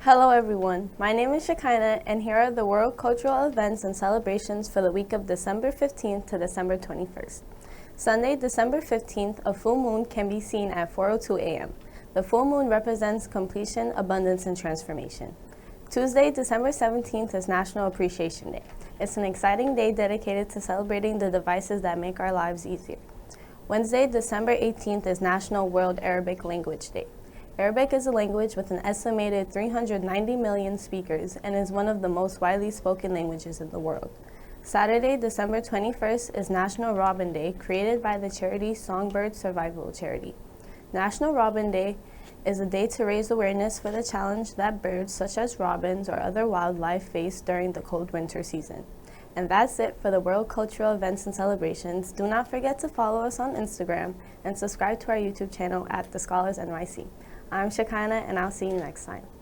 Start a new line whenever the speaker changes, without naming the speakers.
Hello everyone, my name is Shekinah and here are the world cultural events and celebrations for the week of December 15th to December 21st. Sunday, December 15th, a full moon can be seen at 4:02 a.m. The full moon represents completion, abundance, and transformation. Tuesday, December 17th is National Appreciation Day. It's an exciting day dedicated to celebrating the devices that make our lives easier. Wednesday, December 18th is National World Arabic Language Day. Arabic is a language with an estimated 390 million speakers and is one of the most widely spoken languages in the world. Saturday, December 21st is National Robin Day, created by the charity Songbird Survival Charity. National Robin Day is a day to raise awareness for the challenge that birds such as robins or other wildlife face during the cold winter season. And that's it for the world cultural events and celebrations. Do not forget to follow us on Instagram and subscribe to our YouTube channel at TheScholarsNYC. I'm Shekinah, and I'll see you next time.